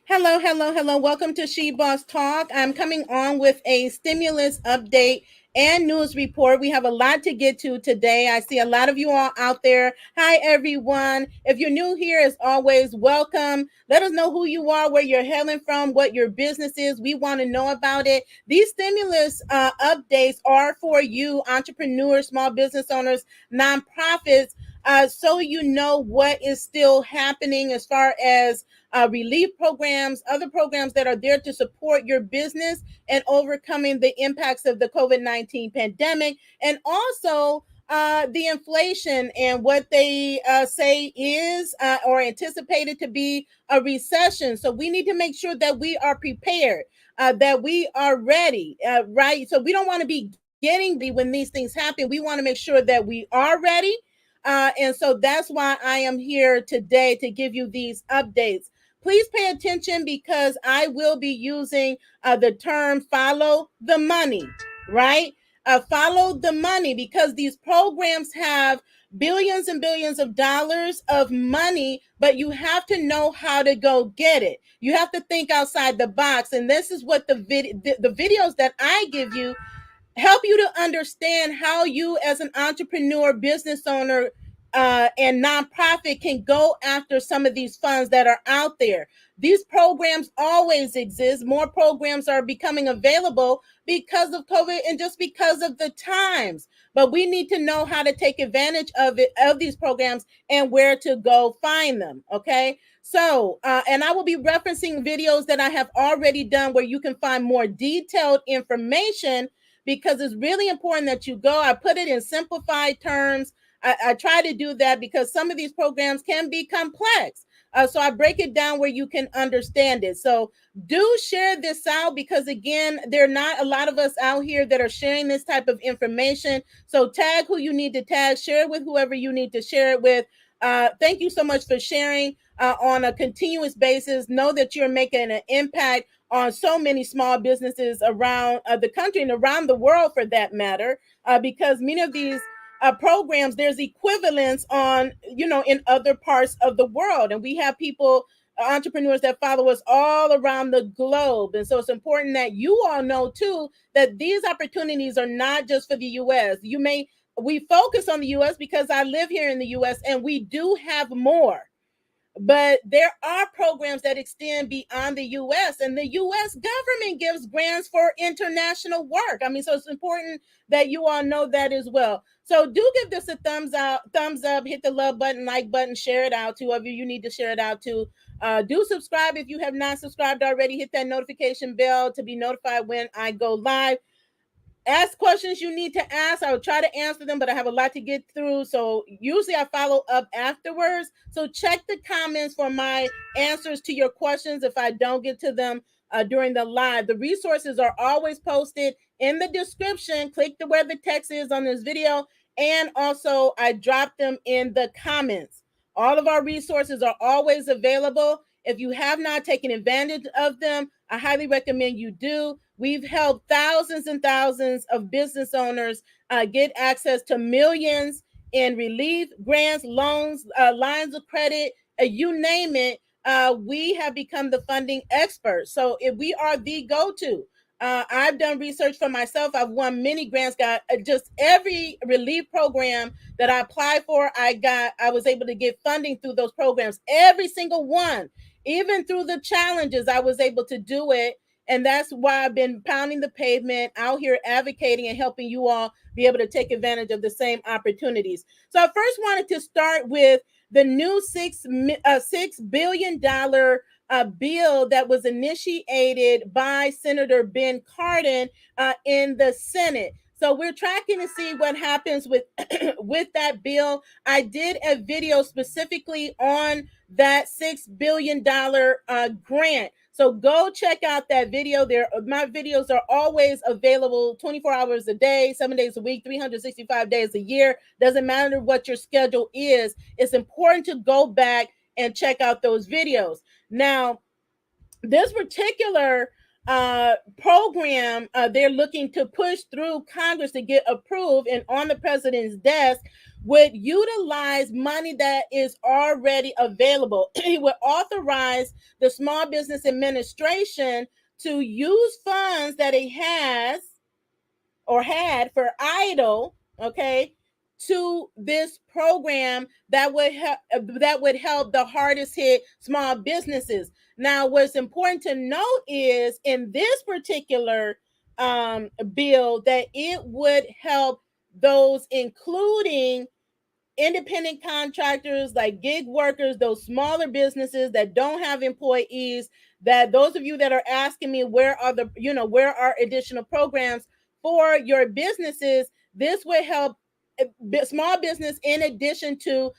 Hello, hello, hello. Welcome to She Boss Talk. I'm coming on with a stimulus update and news report. We have a lot to get to today. I see a lot of you all out there. Hi, everyone. If you're new here, as always, welcome. Let us know who you are, where you're hailing from, what your business is. We want to know about it. These stimulus updates are for you, entrepreneurs, small business owners, nonprofits, so you know what is still happening as far as relief programs, other programs that are there to support your business and overcoming the impacts of the COVID-19 pandemic, and also the inflation and what they say is or anticipated to be a recession. So we need to make sure that we are prepared, that we are ready, right? So we don't want to be getting ready when these things happen. We want to make sure that we are ready. And so that's why I am here today to give you these updates. Please pay attention because I will be using the term follow the money, right? Follow the money because these programs have billions and billions of dollars of money, but you have to know how to go get it. You have to think outside the box. And this is what the videos that I give you help you to understand how you as an entrepreneur, business owner, and nonprofit can go after some of these funds that are out there. These programs always exist. More programs are becoming available because of COVID and just because of the times. But we need to know how to take advantage of it, of these programs, and where to go find them. Okay. So, and I will be referencing videos that I have already done where you can find more detailed information because it's really important that you go. I put it in simplified terms. I try to do that because some of these programs can be complex. So I break it down where you can understand it. So do share this out because, again, there are not a lot of us out here that are sharing this type of information. So tag who you need to tag, share it with whoever you need to share it with. Thank you so much for sharing on a continuous basis. Know that you're making an impact on so many small businesses around the country and around the world for that matter, because many of these programs, there's equivalents on, in other parts of the world. And we have people, entrepreneurs that follow us all around the globe. And so it's important that you all know too, that these opportunities are not just for the US. We focus on the US because I live here in the US and we do have more. But there are programs that extend beyond the U.S. and the U.S. government gives grants for international work. I mean, so it's important that you all know that as well. So do give this a thumbs up, hit the love button, like button, share it out to whoever you need to share it out to. Do subscribe if you have not subscribed already. Hit that notification bell to be notified when I go live. Ask questions you need to ask. I will try to answer them, but I have a lot to get through. So usually I follow up afterwards. So check the comments for my answers to your questions if I don't get to them during the live. The resources are always posted in the description. Click to where the text is on this video. And also I drop them in the comments. All of our resources are always available. If you have not taken advantage of them, I highly recommend you do. We've helped thousands and thousands of business owners get access to millions in relief, grants, loans, lines of credit, you name it. We have become the funding experts. So if we are the go-to. I've done research for myself. I've won many grants, got just every relief program that I applied for. I was able to get funding through those programs, every single one. Even through the challenges, I was able to do it. And that's why I've been pounding the pavement out here, advocating and helping you all be able to take advantage of the same opportunities. So I first wanted to start with the new $6 billion bill that was initiated by Senator Ben Cardin in the Senate. So we're tracking to see what happens with with that bill. I did a video specifically on that $6 billion grant. So go check out that video. My videos are always available 24 hours a day, 7 days a week, 365 days a year. Doesn't matter what your schedule is. It's important to go back and check out those videos. Now, this particular program they're looking to push through Congress to get approved and on the president's desk would utilize money that is already available. He would authorize the Small Business Administration to use funds that it has or had for Eidl, okay, to this program that would help the hardest hit small businesses. Now, what's important to note is in this particular bill that it would help those, including independent contractors, like gig workers, those smaller businesses that don't have employees. That those of you that are asking me where are where are additional programs for your businesses, this would help small business in addition to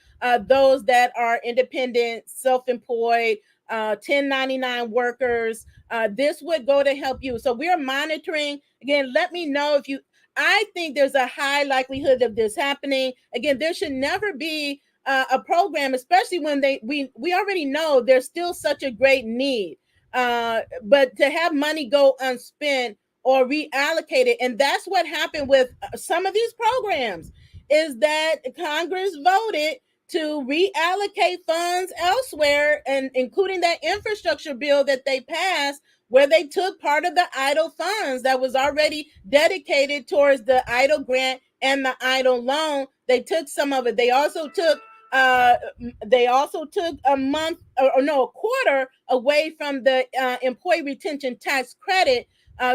those that are independent, self-employed, 1099 workers. This would go to help you. So we're monitoring. Again, let me know if you, I think there's a high likelihood of this happening. Again, there should never be a program, especially when we already know there's still such a great need. But to have money go unspent or reallocated, and that's what happened with some of these programs, is that Congress voted to reallocate funds elsewhere, and including that infrastructure bill that they passed, where they took part of the Eidl funds that was already dedicated towards the Eidl grant and the Eidl loan. They took some of it. They also took a month, or no, a quarter away from the employee retention tax credit.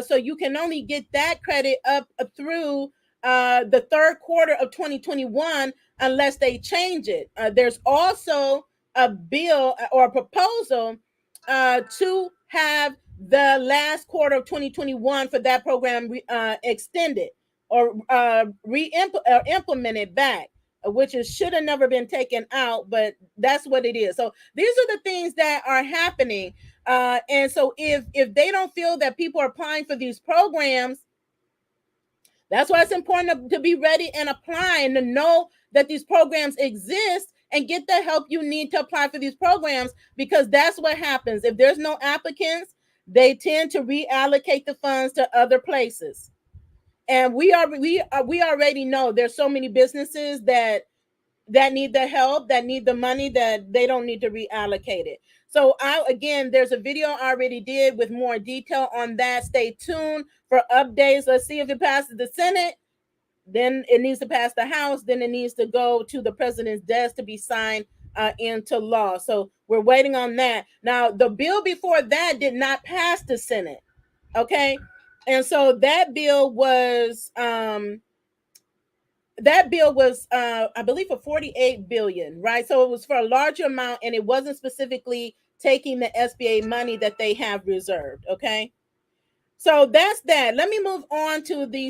So you can only get that credit up through the third quarter of 2021 unless they change it. There's also a bill or a proposal to have the last quarter of 2021 for that program extended or implemented back, which should have never been taken out, but that's what it is. So these are the things that are happening. And so if they don't feel that people are applying for these programs, that's why it's important to be ready and apply, and to know that these programs exist and get the help you need to apply for these programs, because that's what happens. If there's no applicants, they tend to reallocate the funds to other places. And we already know there's so many businesses that need the help, that need the money, that they don't need to reallocate it. So again, there's a video I already did with more detail on that. Stay tuned for updates. Let's see if it passes the Senate. Then it needs to pass the House. Then it needs to go to the president's desk to be signed into law. So we're waiting on that. Now, the bill before that did not pass the Senate. Okay. And so that bill was I believe for 48 billion, right? So it was for a larger amount, and it wasn't specifically taking the SBA money that they have reserved. Okay. So that's that. Let me move on to the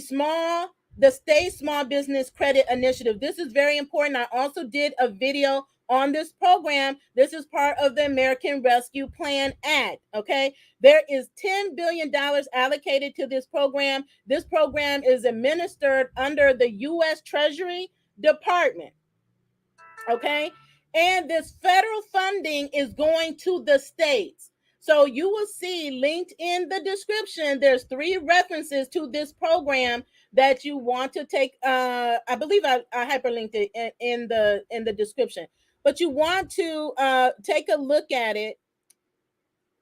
state small business credit initiative. This is very important. I also did a video on this program. This is part of the American Rescue Plan Act. Okay. There is $10 billion allocated to this program. This program is administered under the U.S. Treasury Department. Okay. And this federal funding is going to the states. So you will see linked in the description, there's 3 references to this program that you want to take. I believe I hyperlinked it in the description, but you want to take a look at it,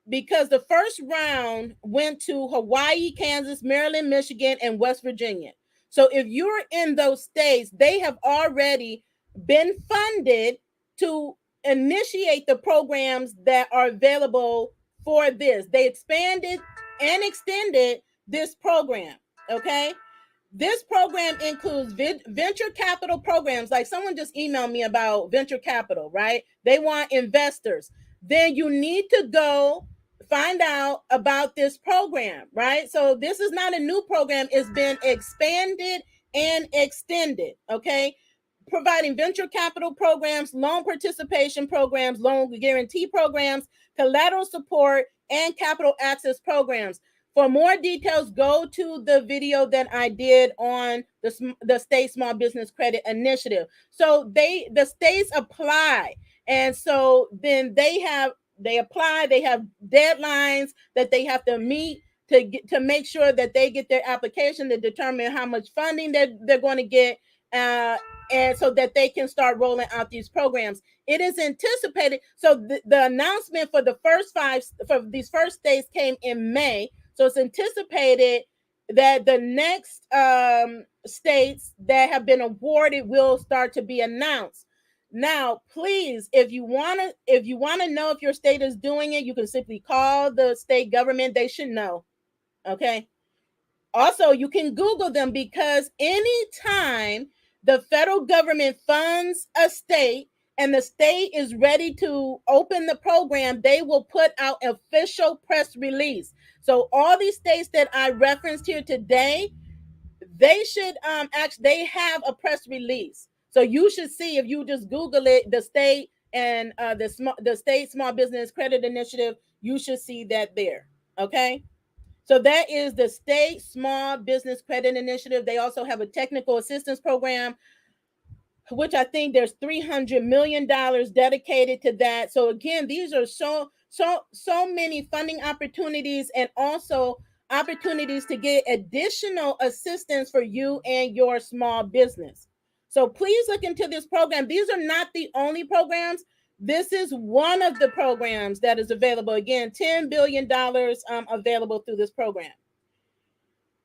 because the first round went to Hawaii, Kansas, Maryland, Michigan, and West Virginia. So if you're in those states, they have already been funded to initiate the programs that are available for this. They expanded and extended this program. Okay. This program includes venture capital programs. Like someone just emailed me about venture capital, right? They want investors. Then you need to go find out about this program, right? So this is not a new program. It's been expanded and extended, okay? Providing venture capital programs, loan participation programs, loan guarantee programs, collateral support, and capital access programs. For more details, go to the video that I did on the state small business credit initiative. So the states apply, and so then they apply. They have deadlines that they have to meet to make sure that they get their application, to determine how much funding they're going to get. uh, and so that they can start rolling out these programs. It is anticipated. So the announcement for the first five for these first states came in May. So it's anticipated that the next states that have been awarded will start to be announced. Now, please, if you want to know if your state is doing it, you can simply call the state government. They should know. Okay. Also, you can Google them, because anytime the federal government funds a state and the state is ready to open the program, they will put out official press release. So all these states that I referenced here today, they should actually they have a press release. So you should see, if you just Google it, the state and the state small business credit initiative, you should see that there. Okay. So that is the state small business credit initiative. They also have a technical assistance program, which I think there's $300 million dedicated to that. So again, these are so many funding opportunities, and also opportunities to get additional assistance for you and your small business. So please look into this program. These are not the only programs. This is one of the programs that is available. Again, $10 billion available through this program.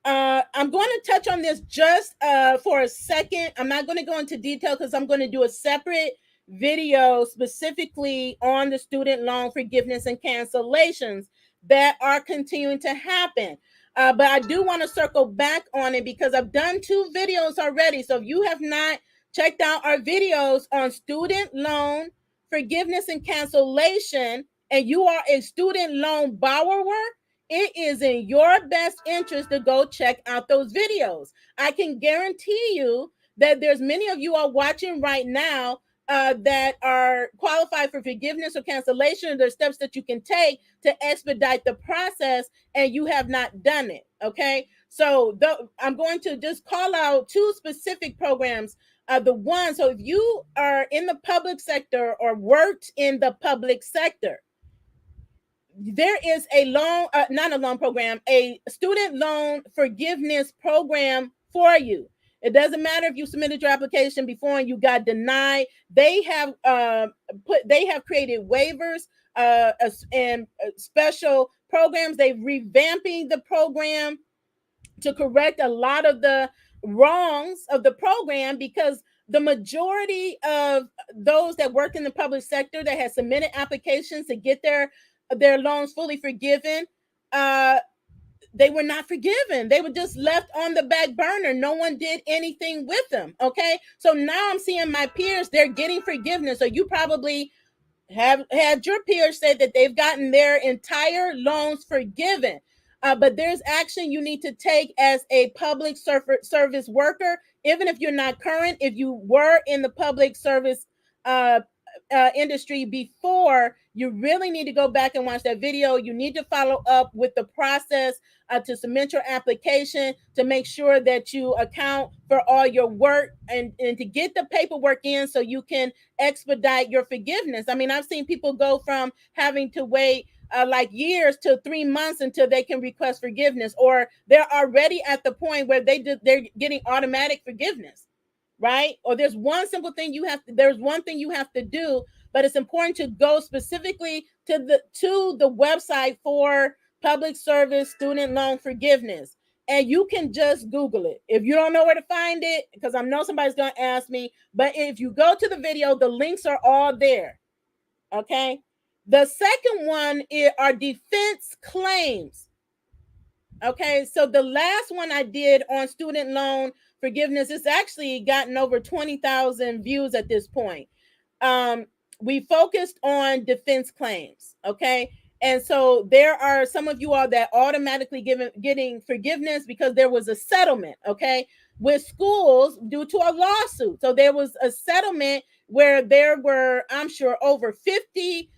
I'm going to touch on this just for a second. I'm not going to go into detail because I'm going to do a separate video specifically on the student loan forgiveness and cancellations that are continuing to happen. But I do want to circle back on it because I've done 2 videos already. So if you have not checked out our videos on student loan forgiveness and cancellation, and you are a student loan borrower, it is in your best interest to go check out those videos. I can guarantee you that there's many of you are watching right now that are qualified for forgiveness or cancellation. There's steps that you can take to expedite the process, and you have not done it. Okay, so I'm going to just call out 2 specific programs. So if you are in the public sector or worked in the public sector, there is a not a loan program, a student loan forgiveness program for you. It doesn't matter if you submitted your application before and you got denied. They have created waivers and special programs. They're revamping the program to correct a lot of the wrongs of the program, because the majority of those that work in the public sector that have submitted applications to get their loans fully forgiven, they were not forgiven. They were just left on the back burner. No one did anything with them. Okay, so now I'm seeing my peers, they're getting forgiveness. So you probably have had your peers say that they've gotten their entire loans forgiven. But there's action you need to take as a public service worker, even if you're not current. If you were in the public service industry before, you really need to go back and watch that video. You need to follow up with the process to submit your application, to make sure that you account for all your work, and to get the paperwork in so you can expedite your forgiveness. I mean, I've seen people go from having to wait like years to 3 months until they can request forgiveness, or they're already at the point where they're getting automatic forgiveness, right? Or there's one thing you have to do, but it's important to go specifically to the website for public service student loan forgiveness. And you can just Google it if you don't know where to find it, because I know somebody's going to ask me. But if you go to the video, the links are all there. Okay. The second one are defense claims. Okay, so the last one I did on student loan forgiveness, it's actually gotten over 20,000 views at this point. We focused on defense claims. Okay, and so there are some of you all that automatically getting forgiveness because there was a settlement. Okay, with schools due to a lawsuit. So there was a settlement where there were, I'm sure, over 50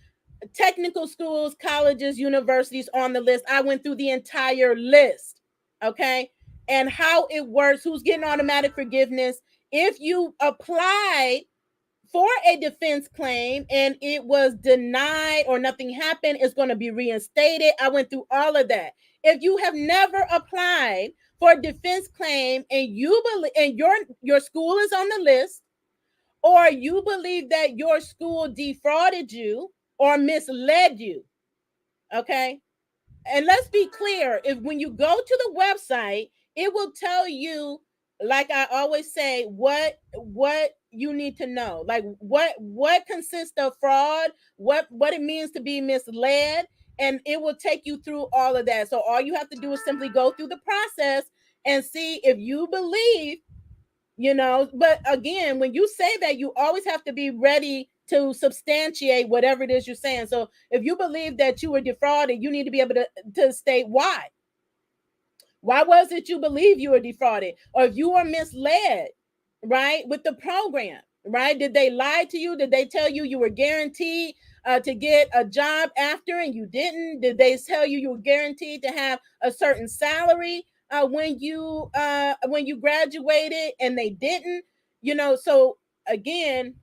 technical schools, colleges, universities on the list. I went through the entire list. Okay, and how it works, who's getting automatic forgiveness. If you applied for a defense claim and it was denied or nothing happened, it's going to be reinstated. I went through all of that. If you have never applied for a defense claim and you believe and your school is on the list, or you believe that your school defrauded you or misled you, okay? And let's be clear, if when you go to the website, it will tell you, like I always say, what you need to know, like what consists of fraud, what it means to be misled, and it will take you through all of that. So all you have to do is simply go through the process and see if you believe, but again, when you say that, you always have to be ready to substantiate whatever it is you're saying. So if you believe that you were defrauded, you need to be able to state why. Why was it you believe you were defrauded? Or if you were misled, right, with the program, right? Did they lie to you? Did they tell you you were guaranteed to get a job after and you didn't? Did they tell you were guaranteed to have a certain salary when you graduated and they didn't? So again,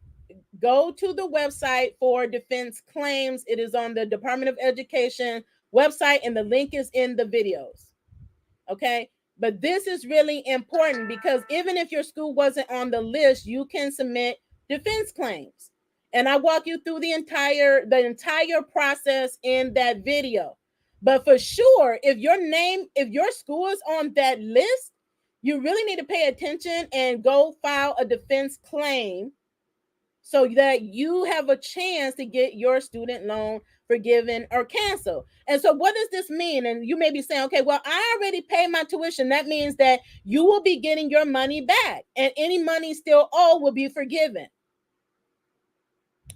go to the website for defense claims. It is on the Department of Education website, and the link is in the videos. Okay. But this is really important because even if your school wasn't on the list, you can submit defense claims. And I walk you through the entire process in that video. But for sure, if your school is on that list, you really need to pay attention and go file a defense claim so that you have a chance to get your student loan forgiven or canceled. And so what does this mean? And you may be saying, okay, well, I already paid my tuition. That means that you will be getting your money back and any money still owed will be forgiven.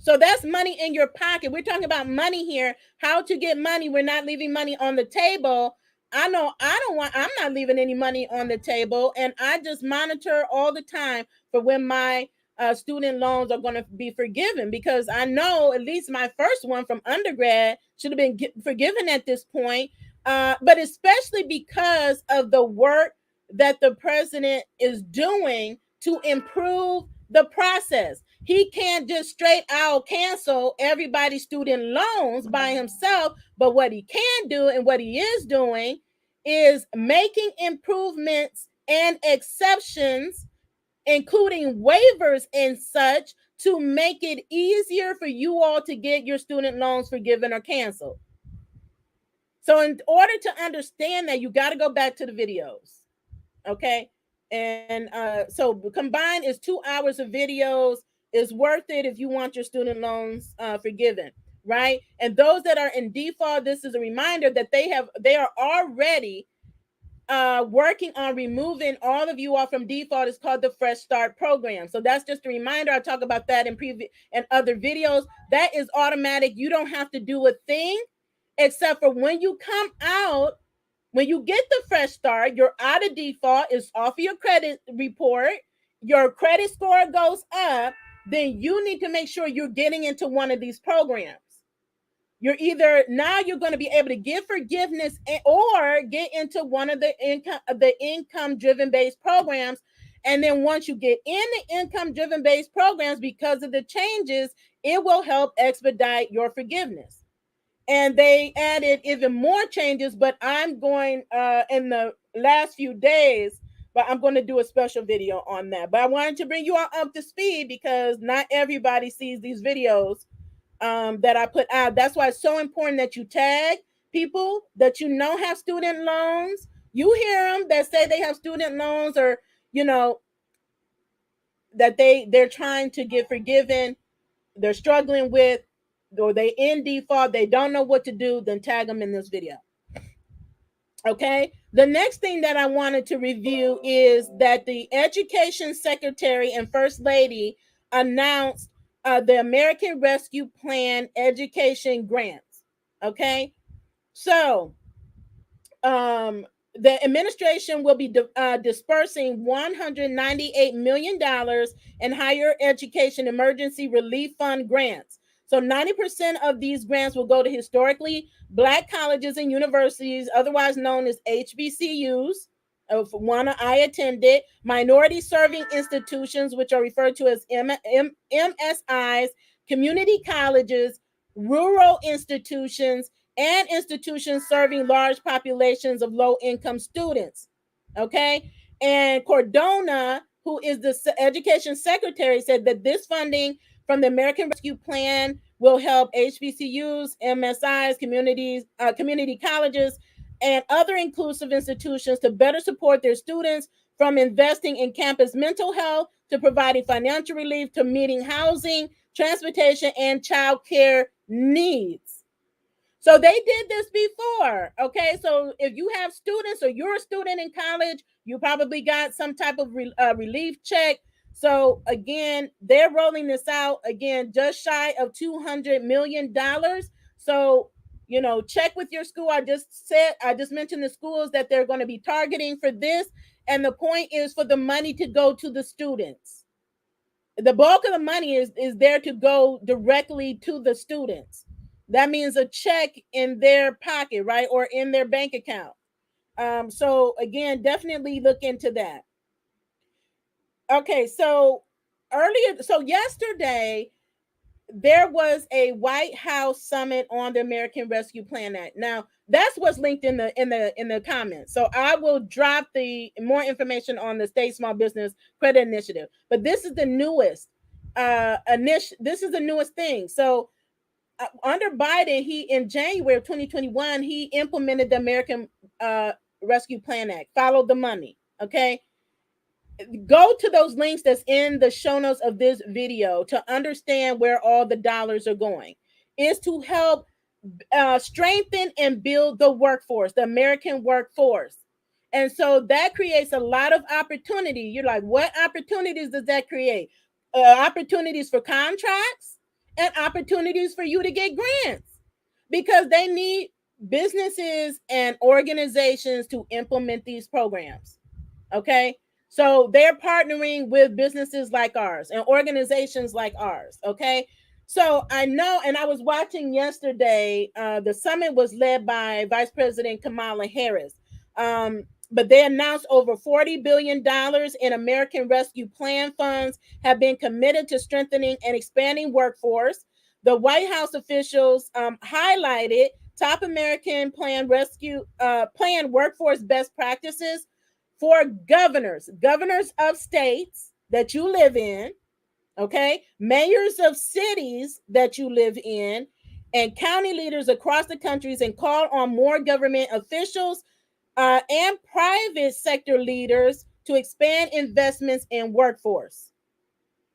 So that's money in your pocket. We're talking about money here, how to get money. We're not leaving money on the table. I know I'm not leaving any money on the table, and I just monitor all the time for when my student loans are going to be forgiven, because I know at least my first one from undergrad should have been forgiven at this point. But especially because of the work that the president is doing to improve the process. He can't just straight out cancel everybody's student loans by himself. But what he can do and what he is doing is making improvements and exceptions, including waivers and such, to make it easier for you all to get your student loans forgiven or canceled. So in order to understand that, you got to go back to the videos. Okay. And so combined is 2 hours of videos. Is worth it if you want your student loans forgiven, right? And those that are in default, this is a reminder that they are already working on removing all of you all from default. It's called the Fresh Start program. So that's just a reminder. I talk about that in previous and other videos. That is automatic. You don't have to do a thing except for when you come out. When you get the Fresh Start, you're out of default. It's off of your credit report. Your credit score goes up. Then you need to make sure you're getting into one of these programs. You're going to be able to get forgiveness or get into one of the income driven based programs. And then once you get in the income driven based programs, because of the changes, it will help expedite your forgiveness. And they added even more changes, but I'm going in the last few days, but I'm going to do a special video on that. But I wanted to bring you all up to speed because not everybody sees these videos that I put out. That's why it's so important that you tag people that you know have student loans. You hear them that say they have student loans, or that they're trying to get forgiven, they're struggling with, or they in default, they don't know what to do, then tag them in this video. Okay. The next thing that I wanted to review is that the Education Secretary and First Lady announced the American Rescue Plan education grants. Okay. So the administration will be dispersing $198 million in higher education emergency relief fund grants. So 90% of these grants will go to historically Black colleges and universities, otherwise known as HBCUs. One I attended, minority serving institutions, which are referred to as MSIs, community colleges, rural institutions, and institutions serving large populations of low-income students. Okay. And Cardin, who is the education secretary, said that this funding from the American Rescue Plan will help HBCUs, MSIs, community colleges, and other inclusive institutions to better support their students, from investing in campus mental health to providing financial relief to meeting housing, transportation, and child care needs. So they did this before. Okay. So if you have students or you're a student in college, you probably got some type of relief check. So again, they're rolling this out again, just shy of $200 million. So, check with your school. I just mentioned the schools that they're going to be targeting for this. And the point is for the money to go to the students. The bulk of the money is there to go directly to the students. That means a check in their pocket, right, or in their bank account. So again, definitely look into that. Okay, so yesterday there was a White House summit on the American Rescue Plan Act. Now that's what's linked in the comments. So I will drop the more information on the State Small Business Credit Initiative. But this is the newest this is the newest thing. So under Biden, he in January of 2021, he implemented the American Rescue Plan Act. Followed the money. Okay. Go to those links that's in the show notes of this video to understand where all the dollars are going. Is to help strengthen and build the workforce, the American workforce. And so that creates a lot of opportunity. You're like, what opportunities does that create? Opportunities for contracts and opportunities for you to get grants, because they need businesses and organizations to implement these programs. Okay. So they're partnering with businesses like ours and organizations like ours. Okay. So I know, and I was watching yesterday, the summit was led by Vice President Kamala Harris. But they announced over $40 billion in American Rescue Plan funds have been committed to strengthening and expanding workforce. The White House officials highlighted top American Plan workforce best practices for governors of states that you live in, okay, mayors of cities that you live in, and county leaders across the countries, and call on more government officials and private sector leaders to expand investments in workforce.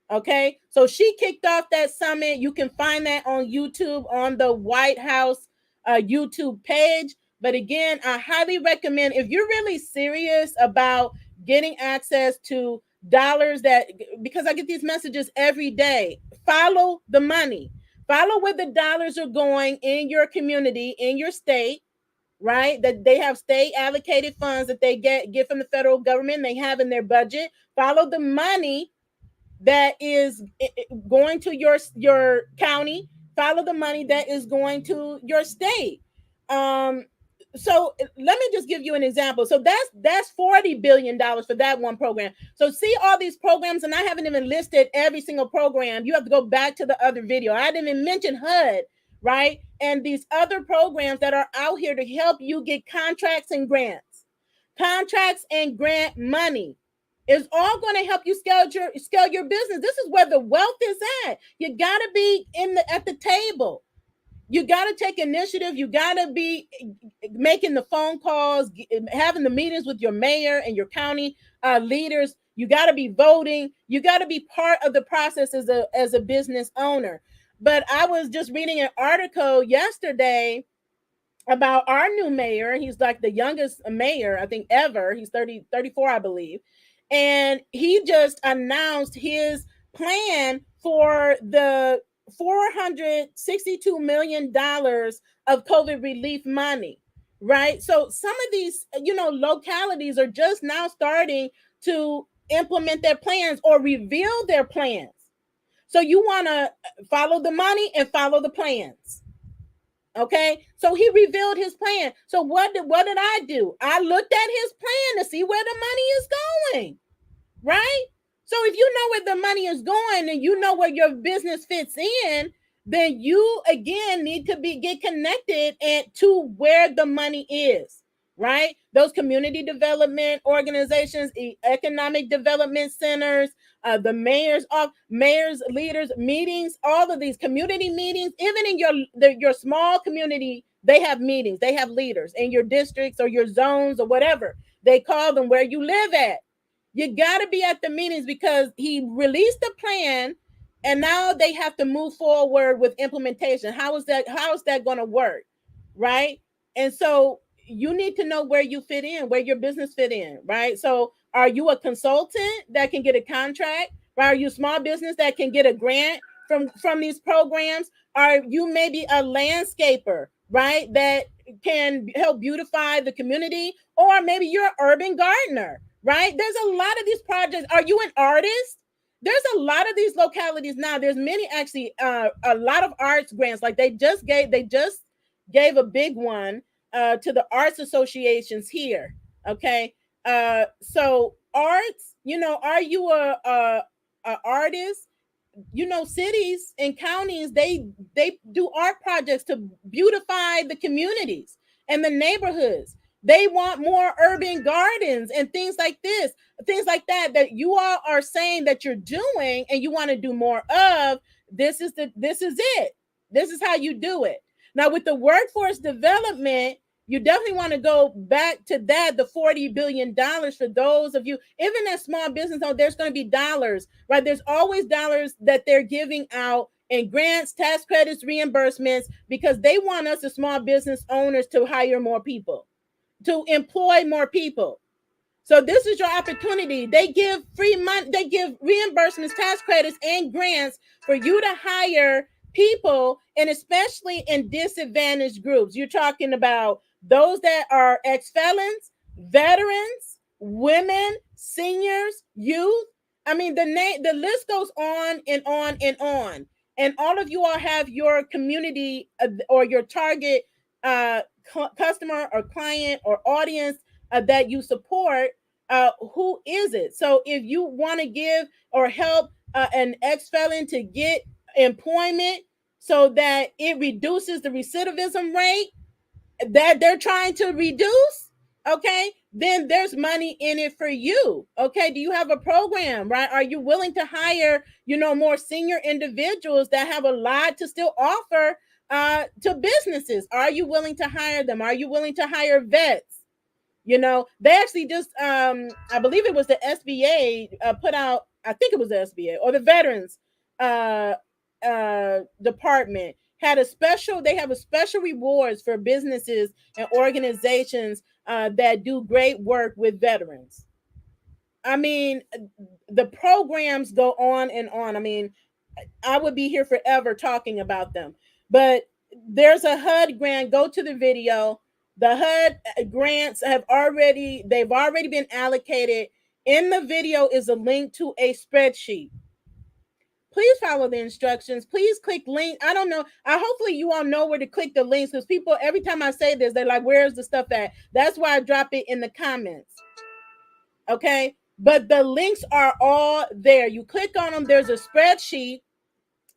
Okay, so she kicked off that summit. You can find that on YouTube on the White House YouTube page. But again, I highly recommend, if you're really serious about getting access to dollars, because I get these messages every day, follow the money. Follow where the dollars are going in your community, in your state, right? That they have state allocated funds that they get from the federal government, they have in their budget. Follow the money that is going to your county. Follow the money that is going to your state. So let me just give you an example. So that's $40 billion for that one program. So see all these programs, and I haven't even listed every single program. You have to go back to the other video. I didn't even mention HUD, right? And these other programs that are out here to help you get contracts and grants. Contracts and grant money is all going to help you scale your business. This is where the wealth is at. You got to be at the table. You got to take initiative. You got to be making the phone calls, having the meetings with your mayor and your county leaders. You got to be voting. You got to be part of the process as a business owner. But I was just reading an article yesterday about our new mayor. He's like the youngest mayor, I think, ever. He's 34, I believe. And he just announced his plan for the $462 million of COVID relief money, right? So some of these, localities are just now starting to implement their plans or reveal their plans. So you want to follow the money and follow the plans. Okay, so he revealed his plan. So what did I do? I looked at his plan to see where the money is going, right? So if you know where the money is going and you know where your business fits in, then you again need to get connected and to where the money is, right? Those community development organizations, economic development centers, the mayors, leaders meetings, all of these community meetings, even in your small community, they have meetings, they have leaders in your districts or your zones or whatever they call them, where you live at. You got to be at the meetings because he released the plan, and now they have to move forward with implementation. How is that going to work, right? And so you need to know where you fit in, where your business fit in, right? So are you a consultant that can get a contract? Right? Are you a small business that can get a grant from these programs? Are you maybe a landscaper, right, that can help beautify the community? Or maybe you're an urban gardener, right? There's a lot of these projects. Are you an artist? There's a lot of these localities now. There's many, actually, a lot of arts grants. Like they just gave a big one to the arts associations here. Okay, so arts. Are you a artist? Cities and counties, they do art projects to beautify the communities and the neighborhoods. They want more urban gardens and things like this, things like that you all are saying that you're doing and you want to do more of. This is it. This is how you do it. Now, with the workforce development, you definitely want to go back to that, the $40 billion for those of you, even that small business. Oh, there's going to be dollars, right? There's always dollars that they're giving out in grants, tax credits, reimbursements, because they want us as small business owners to hire more people, to employ more people. So this is your opportunity. They give free money, they give reimbursements, tax credits, and grants for you to hire people, and especially in disadvantaged groups. You're talking about those that are ex-felons, veterans, women, seniors, youth. I mean, the list goes on and on and on. And all of you all have your community or your target customer or client or audience that you support. Who is it? So if you want to give or help an ex-felon to get employment so that it reduces the recidivism rate that they're trying to reduce, okay, then there's money in it for you. Okay, do you have a program, right? Are you willing to hire more senior individuals that have a lot to still offer to businesses? Are you willing to hire them? Are you willing to hire vets? They actually just I believe it was the SBA put out, I think it was the SBA or the Veterans uh department had they have a special rewards for businesses and organizations that do great work with veterans. I mean, the programs go on and on. I mean, I would be here forever talking about them. But there's a HUD grant. Go to the video. The HUD grants they've already been allocated. In the video is a link to a spreadsheet. Please follow the instructions. Please click link. I don't know. Hopefully you all know where to click the links, because people, every time I say this, they're like, where's the stuff at? That's why I drop it in the comments. Okay. But the links are all there. You click on them. There's a spreadsheet.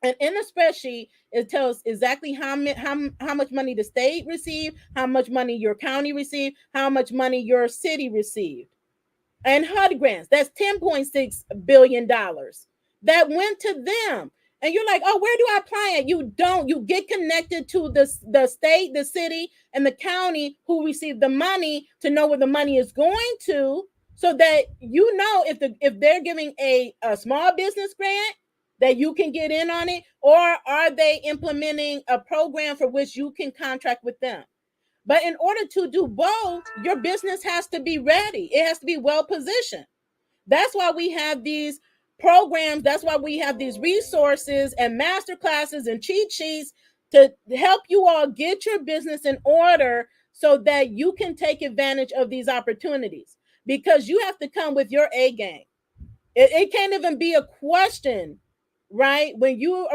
And in the spreadsheet, it tells exactly how much money the state received, how much money your county received, how much money your city received. And HUD grants, that's $10.6 billion that went to them. And you're like, oh, where do I apply it? You don't. You get connected to the state, the city, and the county who received the money to know where the money is going to, so that if they're giving a small business grant, that you can get in on it, or are they implementing a program for which you can contract with them? But in order to do both, your business has to be ready. It has to be well positioned. That's why we have these programs. That's why we have these resources and master classes and cheat sheets to help you all get your business in order so that you can take advantage of these opportunities, because you have to come with your A game. It can't even be a question, right? When you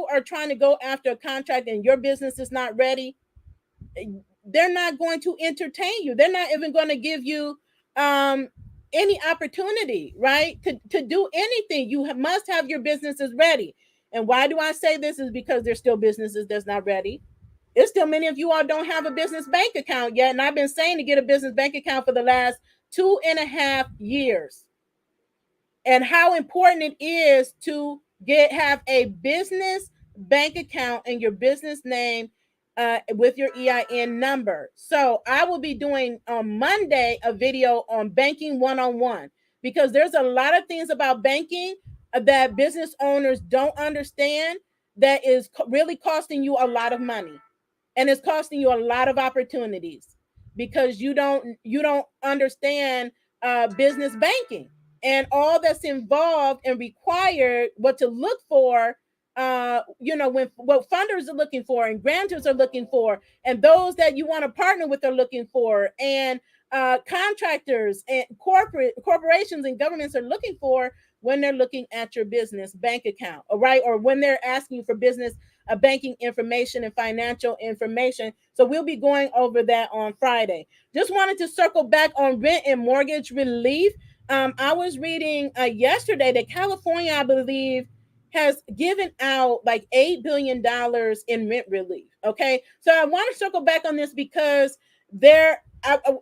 are trying to go after a contract and your business is not ready, they're not going to entertain you. They're not even going to give you any opportunity, right? To do anything. You must have your businesses ready. And why do I say this? Is because there's still businesses that's not ready. It's still many of you all don't have a business bank account yet. And I've been saying to get a business bank account for the last 2.5 years. And how important it is to have a business bank account in your business name with your EIN number. So I will be doing on Monday a video on banking one-on-one, because there's a lot of things about banking that business owners don't understand, that is really costing you a lot of money, and it's costing you a lot of opportunities, because you don't understand business banking and all that's involved and required, what to look for, when what funders are looking for and grantors are looking for, and those that you want to partner with are looking for, and contractors and corporations and governments are looking for when they're looking at your business bank account, all right, or when they're asking you for business banking information and financial information. So we'll be going over that on Friday. Just wanted to circle back on rent and mortgage relief. I was reading yesterday that California, I believe, has given out like $8 billion in rent relief. Okay, so I want to circle back on this because I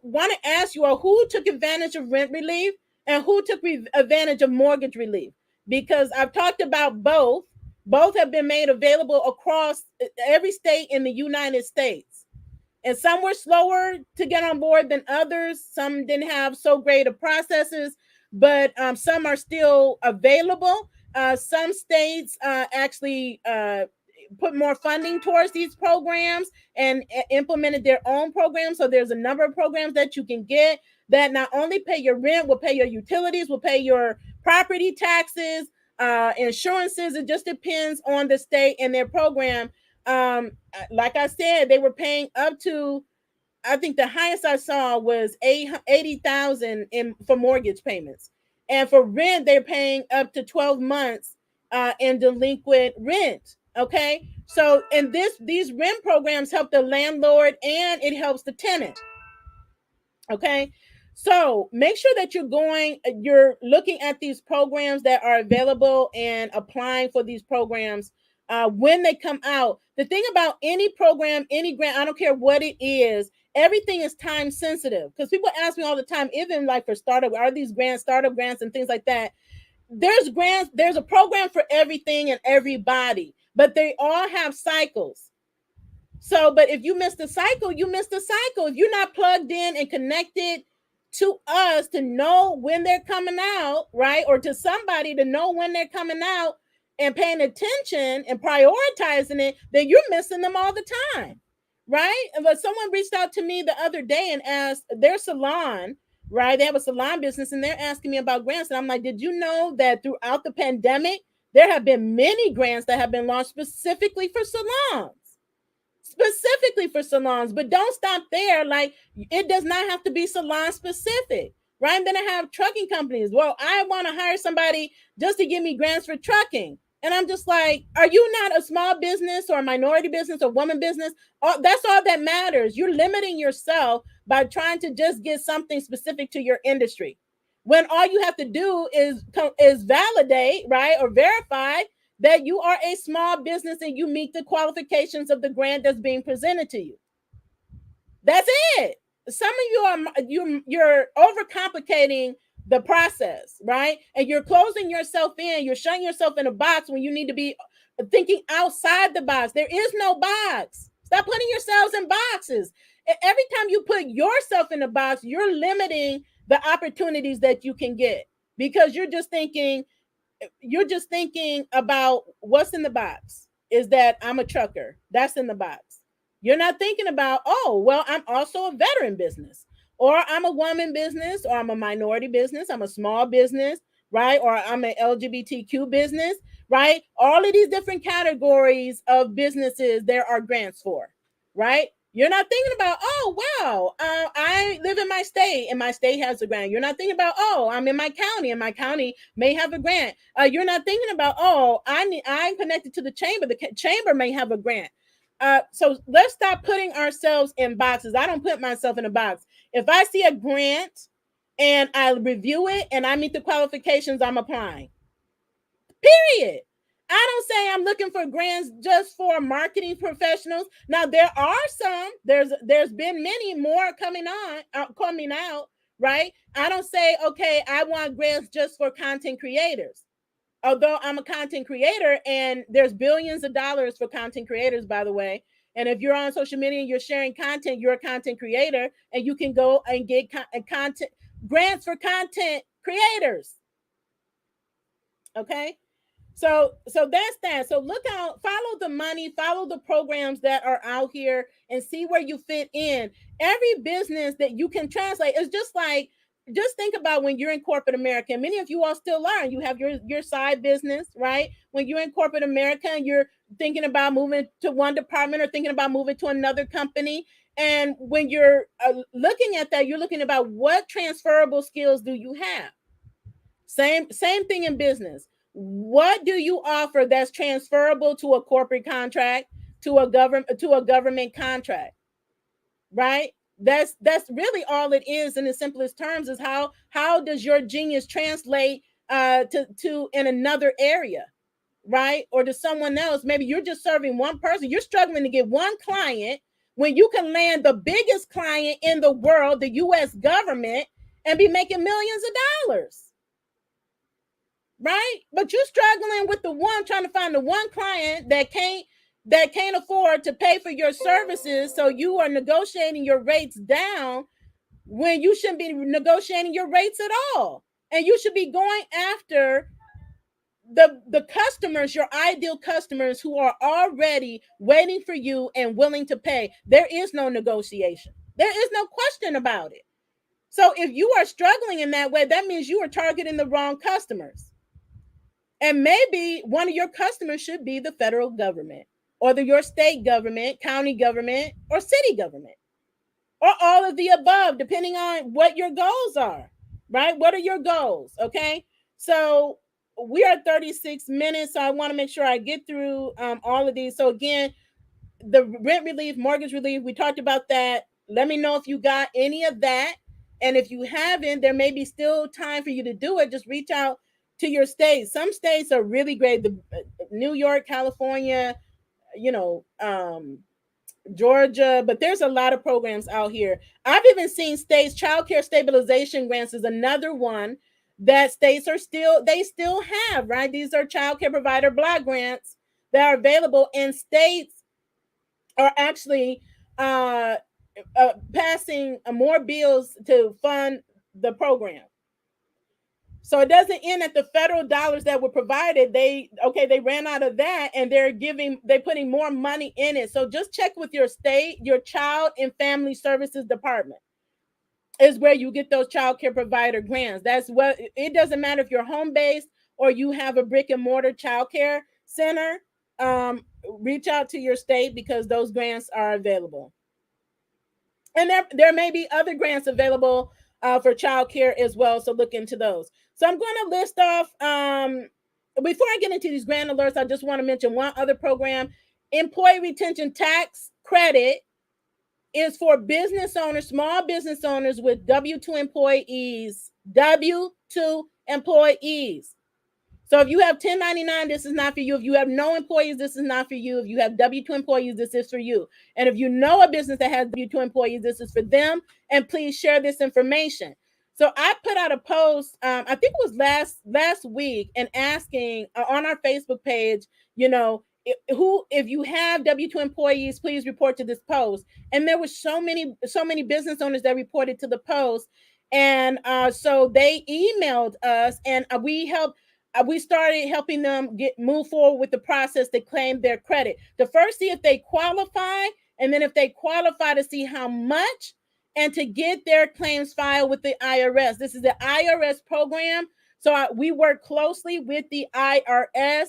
want to ask you all, who took advantage of rent relief and who took advantage of mortgage relief, because I've talked about both. Both have been made available across every state in the United States. And some were slower to get on board than others. Some didn't have so great of processes, but some are still available. Some states actually put more funding towards these programs and implemented their own programs. So there's a number of programs that you can get that not only pay your rent, will pay your utilities, will pay your property taxes, insurances. It just depends on the state and their program. Like I said, they were paying up to, I think the highest I saw was 80,000 in for mortgage payments, and for rent they're paying up to 12 months in delinquent rent. Okay, so and these rent programs help the landlord and it helps the tenant. Okay, so make sure that you're looking at these programs that are available and applying for these programs when they come out. The thing about any program, any grant, I don't care what it is, everything is time sensitive, because people ask me all the time, even like for startup, are these grants, startup grants and things like that. There's grants, there's a program for everything and everybody, but they all have cycles. So, but if you miss the cycle, you miss the cycle. If you're not plugged in and connected to us to know when they're coming out, right? Or to somebody to know when they're coming out and paying attention and prioritizing it, then you're missing them all the time, right? But someone reached out to me the other day and asked their salon, right? They have a salon business and they're asking me about grants. And I'm like, did you know that throughout the pandemic, there have been many grants that have been launched specifically for salons? Specifically for salons, but don't stop there. Like, it does not have to be salon specific, right? Then I have trucking companies. Well, I want to hire somebody just to give me grants for trucking. And I'm just like, are you not a small business or a minority business or woman business? That's all that matters. You're limiting yourself by trying to just get something specific to your industry, when all you have to do is validate, right, or verify that you are a small business and you meet the qualifications of the grant that's being presented to you. That's it. Some of you're overcomplicating the process, right? And you're closing yourself in. You're shutting yourself in a box when you need to be thinking outside the box. There is no box. Stop putting yourselves in boxes. Every time you put yourself in a box, you're limiting the opportunities that you can get, because you're just thinking about what's in the box. Is that I'm a trucker? That's in the box. You're not thinking about, oh, well, I'm also a veteran business, or I'm a woman business, or I'm a minority business, I'm a small business, right? Or I'm an LGBTQ business, right? All of these different categories of businesses there are grants for, right? You're not thinking about, oh, wow, I live in my state and my state has a grant. You're not thinking about, oh, I'm in my county and my county may have a grant. You're not thinking about, oh, I'm connected to the chamber. The chamber may have a grant. So let's stop putting ourselves in boxes. I don't put myself in a box. If I see a grant and I review it and I meet the qualifications, I'm applying. Period. I don't say I'm looking for grants just for marketing professionals. Now there are some. There's been many more coming out, right? I don't say, okay, I want grants just for content creators. Although I'm a content creator, and there's billions of dollars for content creators, by the way. And if you're on social media and you're sharing content, you're a content creator, and you can go and get content grants for content creators. Okay. So that's that. So look out, follow the money, follow the programs that are out here, and see where you fit in. Every business that you can translate is just like, just think about when you're in corporate America. And many of you all still are. You have your side business, right? When you're in corporate America and you're thinking about moving to one department or thinking about moving to another company. And when you're looking at that, you're looking about what transferable skills do you have? Same thing in business. What do you offer that's transferable to a corporate contract, to a government contract, right? That's really all it is in the simplest terms, is how does your genius translate to in another area, right? Or to someone else. Maybe you're just serving one person. You're struggling to get one client when you can land the biggest client in the world, the US government, and be making millions of dollars. Right? But you're struggling with the one, trying to find the one client that can't afford to pay for your services, so you are negotiating your rates down when you shouldn't be negotiating your rates at all. And you should be going after the customers, your ideal customers, who are already waiting for you and willing to pay. There is no negotiation. There is no question about it. So if you are struggling in that way, that means you are targeting the wrong customers. And maybe one of your customers should be the federal government, or your state government, county government, or city government, or all of the above, depending on what your goals are, right? What are your goals? Okay. So we are 36 minutes. So I want to make sure I get through all of these. So again, the rent relief, mortgage relief, we talked about that. Let me know if you got any of that. And if you haven't, there may be still time for you to do it. Just reach out to your state. Some states are really great. The New York, California, Georgia, but there's a lot of programs out here. I've even seen states, child care stabilization grants is another one that states still have, right? These are child care provider block grants that are available, and states are actually passing more bills to fund the program. So it doesn't end at the federal dollars that were provided. They ran out of that, and they're putting more money in it. So just check with your state. Your Child and Family Services Department is where you get those child care provider grants. That's what it doesn't matter if you're home based or you have a brick and mortar child care center. Reach out to your state, because those grants are available. And there may be other grants available for childcare as well. So look into those. So I'm going to list off, before I get into these grant alerts, I just want to mention one other program. Employee Retention Tax Credit is for business owners, small business owners with W-2 employees. W-2 employees. So if you have 1099, this is not for you. If you have no employees, this is not for you. If you have W-2 employees, this is for you. And if you know a business that has W-2 employees, this is for them. And please share this information. So I put out a post, I think it was last week, and asking on our Facebook page, if you have W-2 employees, please report to this post. And there were so many business owners that reported to the post. And so they emailed us, and we started helping them move forward with the process to claim their credit. To first see if they qualify, and then if they qualify, to see how much, and to get their claims filed with the IRS. This is the IRS program. So we work closely with the IRS.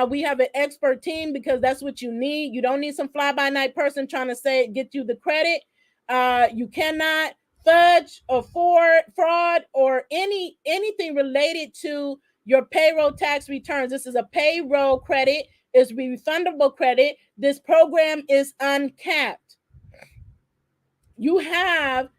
We have an expert team, because that's what you need. You don't need some fly-by-night person trying to get you the credit. You cannot fudge or fraud or anything related to your payroll tax returns. This is a payroll credit. It's refundable credit. This program is uncapped. You have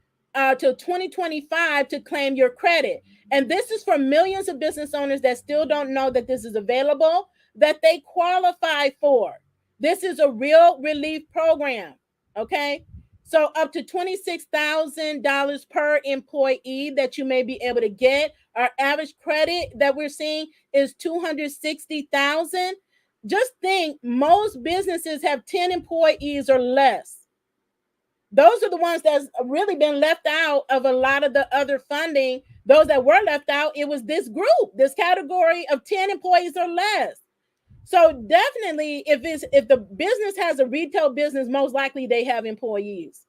till 2025 to claim your credit. And this is for millions of business owners that still don't know that this is available. that they qualify for. This is a real relief program. Okay. So up to $26,000 per employee that you may be able to get. Our average credit that we're seeing is $260,000. Just think, most businesses have 10 employees or less. Those are the ones that's really been left out of a lot of the other funding. Those that were left out, it was this group, this category of 10 employees or less. So definitely, if the business has a retail business, most likely they have employees.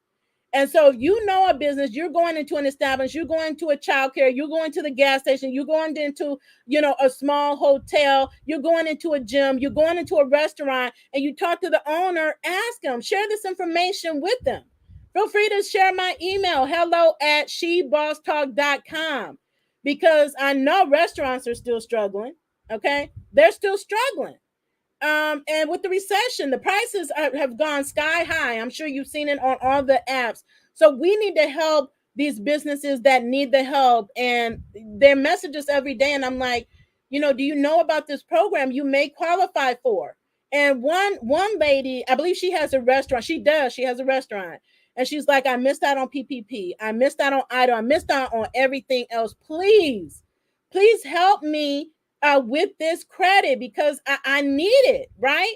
And so, you know, a business, you're going into an establishment, you're going to a childcare, you're going to the gas station, you're going into, you know, a small hotel, you're going into a gym, you're going into a restaurant, and you talk to the owner, ask them, share this information with them. Feel free to share my email, hello@shebosstalk.com, because I know restaurants are still struggling. Okay. They're still struggling. And with the recession, the prices have gone sky high. I'm sure you've seen it on all the apps. So we need to help these businesses that need the help, and their messages every day. And I'm like, you know, do you know about this program you may qualify for? And one lady, I believe she has a restaurant. She does. She has a restaurant. And she's like, I missed out on PPP. I missed out on Eidl. I missed out on everything else. Please help me with this credit, because I need it, right?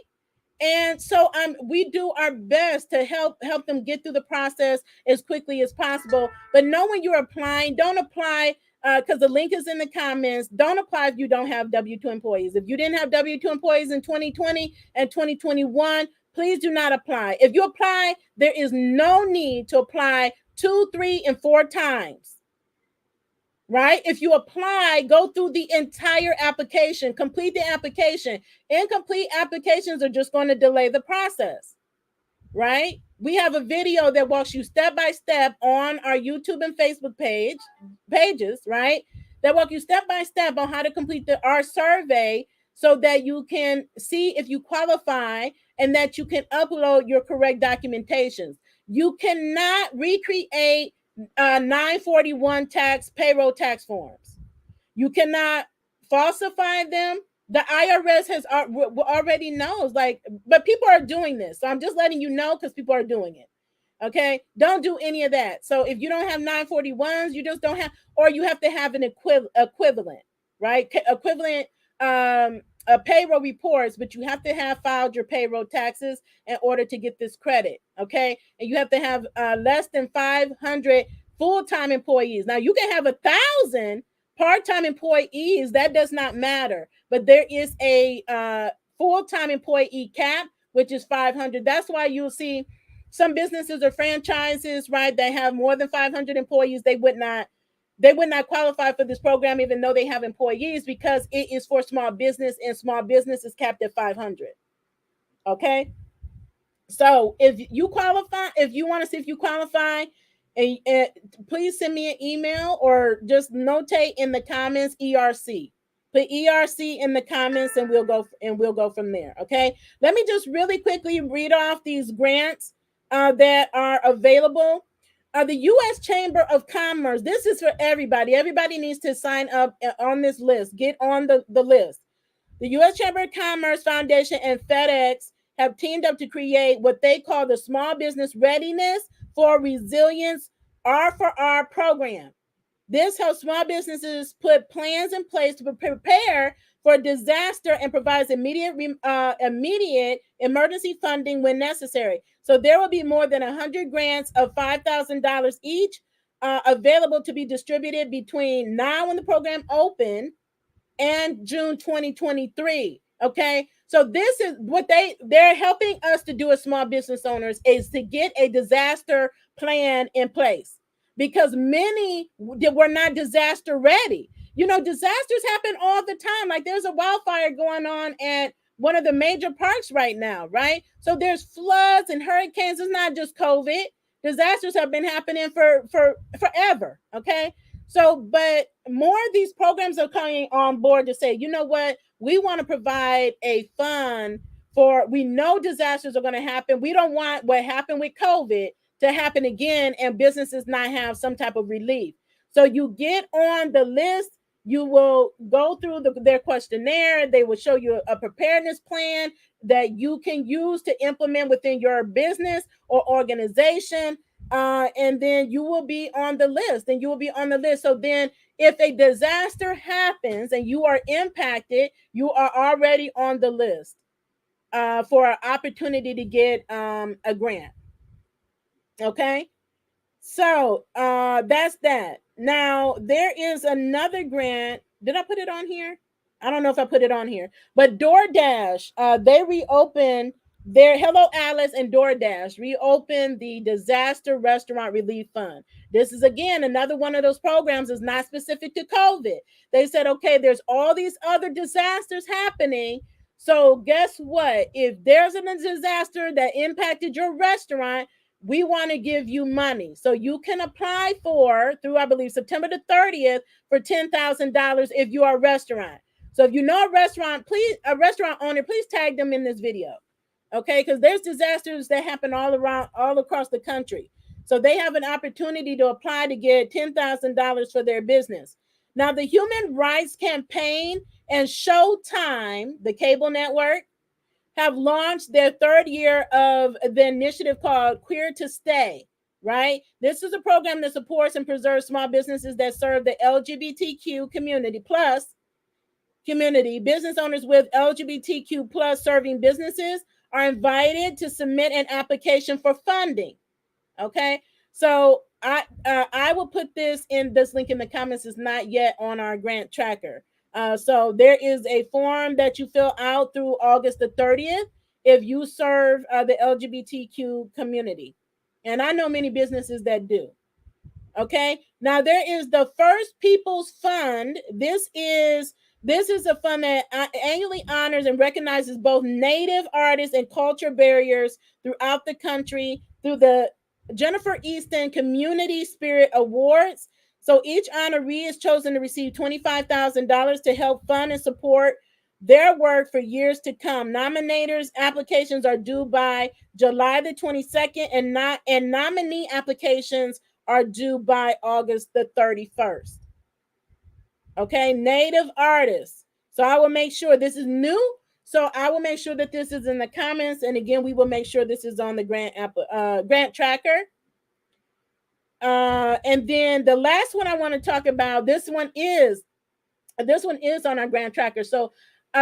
And so we do our best to help them get through the process as quickly as possible. But know when you're applying, don't apply because the link is in the comments. Don't apply if you don't have W-2 employees. If you didn't have W-2 employees in 2020 and 2021, please do not apply. If you apply, there is no need to apply 2, 3, and 4 times. Right? If you apply, go through the entire application, complete the application. Incomplete applications are just going to delay the process. Right? We have a video that walks you step by step on our YouTube and Facebook pages, right? That walk you step by step on how to complete our survey, so that you can see if you qualify and that you can upload your correct documentations. You cannot recreate 941 payroll tax forms. You cannot falsify them. The IRS has already knows, but people are doing this. So I'm just letting you know, because people are doing it. Okay, don't do any of that. So if you don't have 941s, you just don't have, or you have to have an equivalent, right? Equivalent payroll reports, but you have to have filed your payroll taxes in order to get this credit. Okay, and you have to have less than 500 full-time employees. Now you can have 1,000 part-time employees. That does not matter, but there is a full-time employee cap, which is 500. That's why you'll see some businesses or franchises, right, that have more than 500 employees. They would not qualify for this program, even though they have employees, because it is for small business, and small business is capped at 500. Okay. So if you qualify, if you want to see if you qualify, and please send me an email, or just notate in the comments ERC. Put ERC in the comments, and we'll go from there. Okay. Let me just really quickly read off these grants that are available. The U.S. Chamber of Commerce. This is for everybody. Everybody needs to sign up on this list. Get on the list. The U.S. Chamber of Commerce Foundation and FedEx have teamed up to create what they call the Small Business Readiness for Resilience R4R program. This helps small businesses put plans in place to prepare for disaster and provides immediate emergency funding when necessary. So there will be more than 100 grants of $5,000 each available to be distributed between now when the program opened and June 2023. Okay, so this is what they're helping us to do as small business owners, is to get a disaster plan in place, because many were not disaster ready. You know, disasters happen all the time. Like there's a wildfire going on at one of the major parks right now, right? So there's floods and hurricanes. It's not just COVID. Disasters have been happening for forever. Okay. So, but more of these programs are coming on board to say, you know what, we want to provide a fund for, we know disasters are going to happen. We don't want what happened with COVID to happen again and businesses not have some type of relief. So you get on the list, You will go through their questionnaire. They will show you a preparedness plan that you can use to implement within your business or organization. And then you will be on the list. And you will be on the list. So then, if a disaster happens and you are impacted, you are already on the list for an opportunity to get a grant. Okay. So that's that. Now there is another grant. Did I put it on here? I don't know if I put it on here. But DoorDash, they reopened their Hello Alice and DoorDash reopened the Disaster Restaurant Relief Fund. This is again another one of those programs that's not specific to COVID. They said, okay, there's all these other disasters happening. So guess what? If there's a disaster that impacted your restaurant, we want to give you money. So you can apply for through, I believe, September the 30th for $10,000 if you are a restaurant. So if you know a restaurant owner, please tag them in this video. Okay, because there's disasters that happen all across the country. So they have an opportunity to apply to get $10,000 for their business. Now, the Human Rights Campaign and Showtime, the cable network, have launched their third year of the initiative called Queer to Stay, right? This is a program that supports and preserves small businesses that serve the LGBTQ community plus community. Business owners with LGBTQ plus serving businesses are invited to submit an application for funding. Okay, so I will put this link in the comments. It's not yet on our grant tracker. So there is a form that you fill out through August the 30th if you serve the LGBTQ community, and I know many businesses that do. Okay, now there is the First Peoples Fund. This is a fund that annually honors and recognizes both Native artists and culture barriers throughout the country through the Jennifer Easton Community Spirit Awards. So each honoree is chosen to receive $25,000 to help fund and support their work for years to come. Nominators' applications are due by July the 22nd, and nominee applications are due by August the 31st. Okay, Native artists. So I will make sure this is new. So I will make sure that this is in the comments, and again, we will make sure this is on the grant tracker. And then the last one I want to talk about, this one is on our grant tracker. So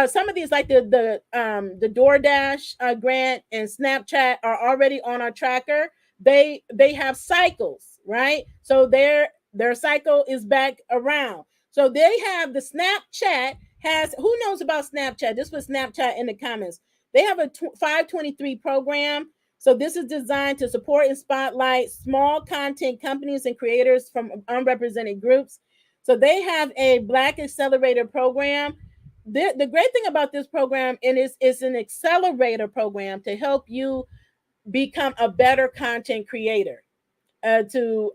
some of these, like the DoorDash grant and Snapchat, are already on our tracker. They have cycles, right? So their cycle is back around. So they have the Snapchat has, who knows about Snapchat? Just put Snapchat in the comments. They have a 523 program. So this is designed to support and spotlight small content companies and creators from unrepresented groups. So they have a Black Accelerator program. The great thing about this program is an accelerator program to help you become a better content creator, to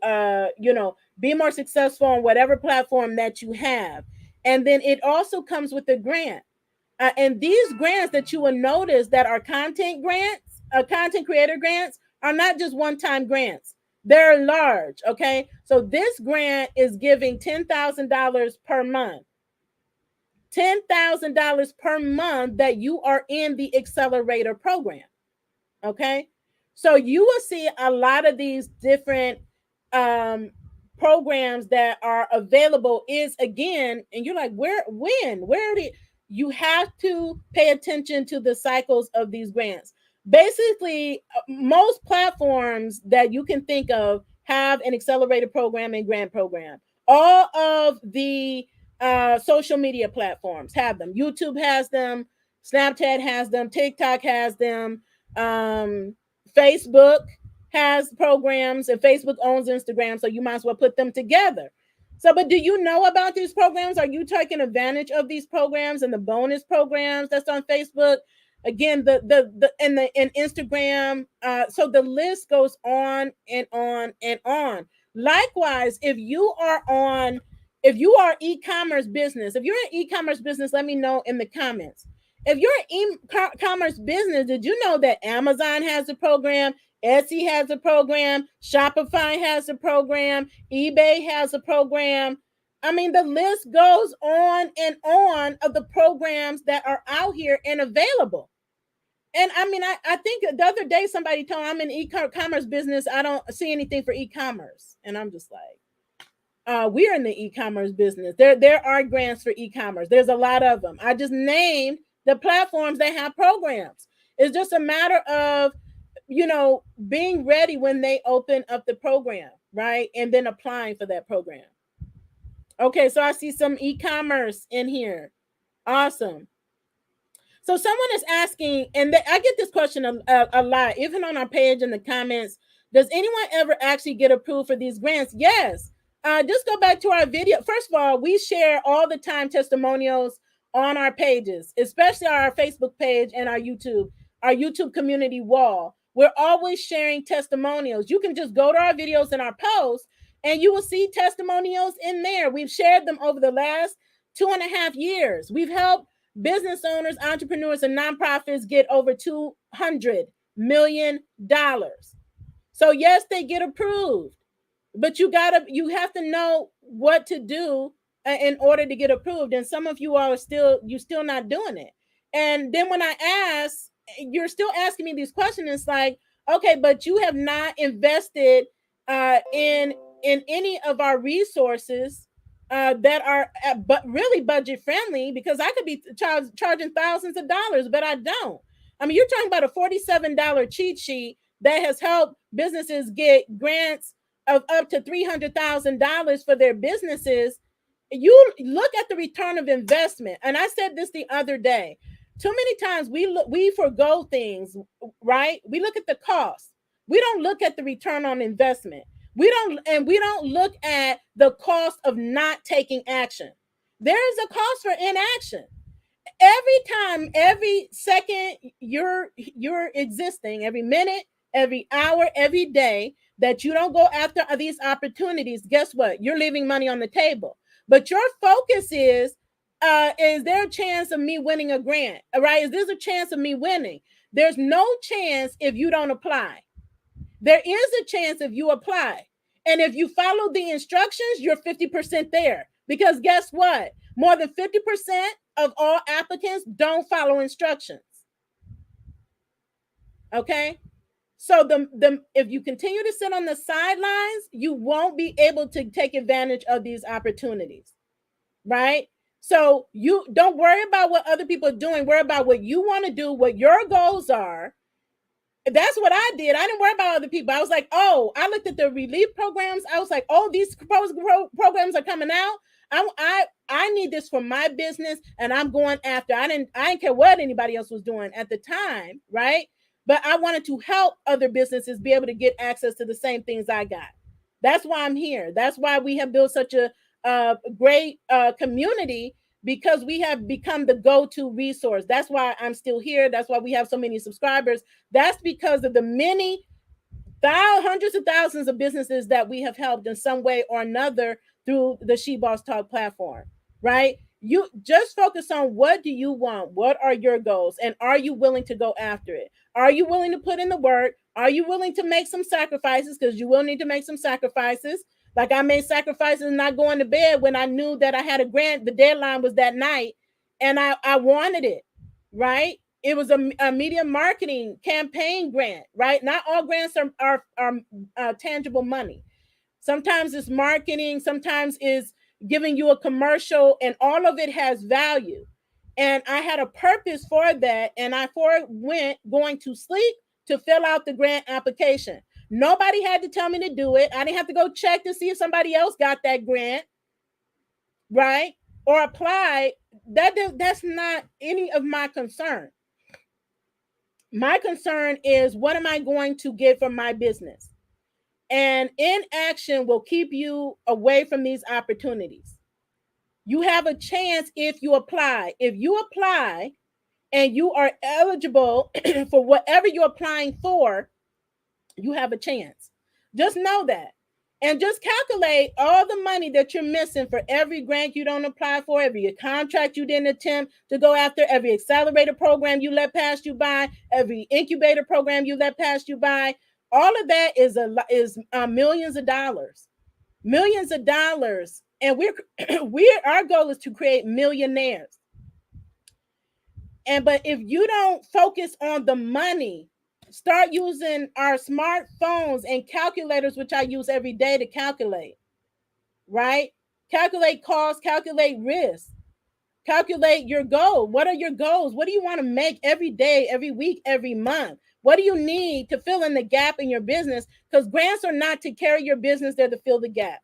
be more successful on whatever platform that you have. And then it also comes with a grant. And these grants that you will notice that are content grants, content creator grants, are not just one-time grants. They're large, okay? So this grant is giving $10,000 per month. $10,000 per month that you are in the accelerator program, okay? So you will see a lot of these different programs that are available is again, and you're like, where did you have to pay attention to the cycles of these grants. Basically, most platforms that you can think of have an accelerated program and grant program. All of the social media platforms have them. YouTube has them, Snapchat has them, TikTok has them, Facebook has programs, and Facebook owns Instagram, so you might as well put them together. So, but do you know about these programs? Are you taking advantage of these programs and the bonus programs that's on Facebook? Again, and Instagram. So the list goes on and on and on. Likewise, if you are e-commerce business, if you're an e-commerce business, let me know in the comments. If you're an e-commerce business, did you know that Amazon has a program? Etsy has a program. Shopify has a program. eBay has a program. I mean, the list goes on and on of the programs that are out here and available. And I mean, I think the other day somebody told me I'm in e-commerce business. I don't see anything for e-commerce. And I'm just like, we're in the e-commerce business. There are grants for e-commerce. There's a lot of them. I just named the platforms that have programs. It's just a matter of, being ready when they open up the program, right? And then applying for that program. Okay, so I see some e-commerce in here. Awesome. So someone is asking, and I get this question a lot, even on our page in the comments. Does anyone ever actually get approved for these grants? Yes. Just go back to our video. First of all, we share all the time testimonials on our pages, especially our Facebook page and our YouTube community wall. We're always sharing testimonials. You can just go to our videos and our posts, and you will see testimonials in there. We've shared them over the last 2.5 years. We've helped business owners, entrepreneurs, and nonprofits get over $200 million. So yes, they get approved, but you have to know what to do in order to get approved. And some of you are still not doing it. And then when I ask, you're still asking me these questions. It's like, okay, but you have not invested in any of our resources that are but really budget friendly, because I could be charging thousands of dollars, but I don't. I mean, you're talking about a $47 cheat sheet that has helped businesses get grants of up to $300,000 for their businesses. You look at the return of investment. And I said this the other day. Too many times we forgo things, right? We look at the cost. We don't look at the return on investment. We don't look at the cost of not taking action. There is a cost for inaction. Every second you're existing, every minute, every hour, every day that you don't go after these opportunities, guess what? You're leaving money on the table. But your focus is there a chance of me winning a grant? Right? Is there a chance of me winning? There's no chance if you don't apply. There is a chance if you apply. And if you follow the instructions, you're 50% there. Because guess what? More than 50% of all applicants don't follow instructions. Okay? So if you continue to sit on the sidelines, you won't be able to take advantage of these opportunities. Right? So you don't worry about what other people are doing. Worry about what you want to do, what your goals are. That's what I did. I didn't worry about other people. I was like, oh, I looked at the relief programs. I was like, oh, these programs are coming out. I need this for my business, and I'm going after. I didn't care what anybody else was doing at the time, right? But I wanted to help other businesses be able to get access to the same things I got. That's why I'm here. That's why we have built such a great community, because we have become the go-to resource. That's why I'm still here. That's why we have so many subscribers. That's because of the many hundreds of thousands of businesses that we have helped in some way or another through the She Boss Talk platform, right? You just focus on, what do you want? What are your goals? And are you willing to go after it? Are you willing to put in the work? Are you willing to make some sacrifices? Because you will need to make some sacrifices. Like I made sacrifices not going to bed when I knew that I had a grant. The deadline was that night, and I wanted it, right? It was a media marketing campaign grant, right? Not all grants are tangible money. Sometimes it's marketing. Sometimes it's giving you a commercial, and all of it has value. And I had a purpose for that, and I went going to sleep to fill out the grant application. Nobody had to tell me to do it. I didn't have to go check to see if somebody else got that grant, right? Or apply. That's not any of my concern. My concern is, what am I going to get from my business? And inaction will keep you away from these opportunities. You have a chance if you apply. If you apply and you are eligible for whatever you're applying for, you have a chance. Just know that. And just calculate all the money that you're missing for every grant you don't apply for, every contract you didn't attempt to go after, every accelerator program you let pass you by, every incubator program you let pass you by. All of that is millions of dollars. Millions of dollars And we're our goal is to create millionaires. But if you don't focus on the money, start using our smartphones and calculators, which I use every day to calculate, right? Calculate costs, calculate risk, calculate your goal. What are your goals? What do you want to make every day, every week, every month? What do you need to fill in the gap in your business? Because grants are not to carry your business, they're to fill the gap,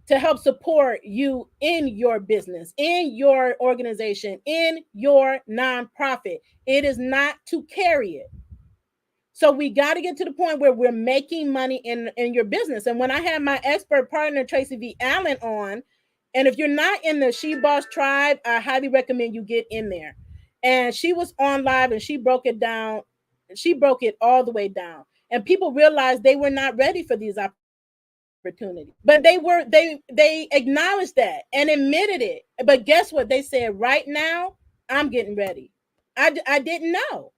to help support you in your business, in your organization, in your nonprofit. It is not to carry it. So we got to get to the point where we're making money in your business. And when I had my expert partner, Tracy V. Allen, on, and if you're not in the She Boss tribe, I highly recommend you get in there. And she was on live and she broke it down. She broke it all the way down. And people realized they were not ready for these opportunities. But they acknowledged that and admitted it. But guess what? They said, right now, I'm getting ready. I didn't know.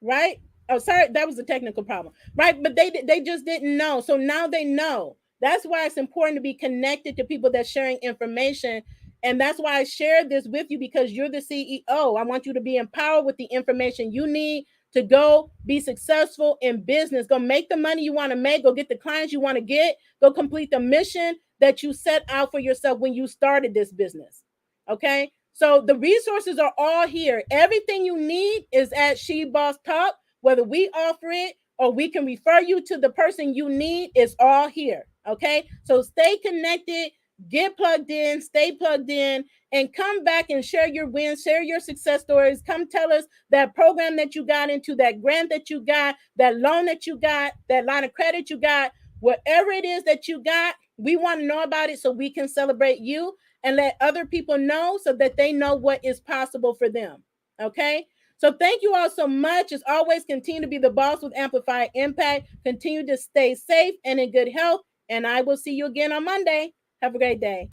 Right? Oh, sorry, that was a technical problem. Right? But they just didn't know. So now they know. That's why it's important to be connected to people that's sharing information. And that's why I shared this with you, because you're the CEO. I want you to be empowered with the information you need to go be successful in business. Go make the money you want to make. Go get the clients you want to get. Go complete the mission that you set out for yourself when you started this business. Okay? So the resources are all here. Everything you need is at She Boss Talk. Whether we offer it or we can refer you to the person you need, it's all here. Okay? So stay connected, get plugged in, stay plugged in, and come back and share your wins, share your success stories. Come tell us that program that you got into, that grant that you got, that loan that you got, that line of credit you got, whatever it is that you got, we want to know about it so we can celebrate you and let other people know so that they know what is possible for them. Okay? So thank you all so much. As always, continue to be the boss with amplified impact. Continue to stay safe and in good health. And I will see you again on Monday. Have a great day.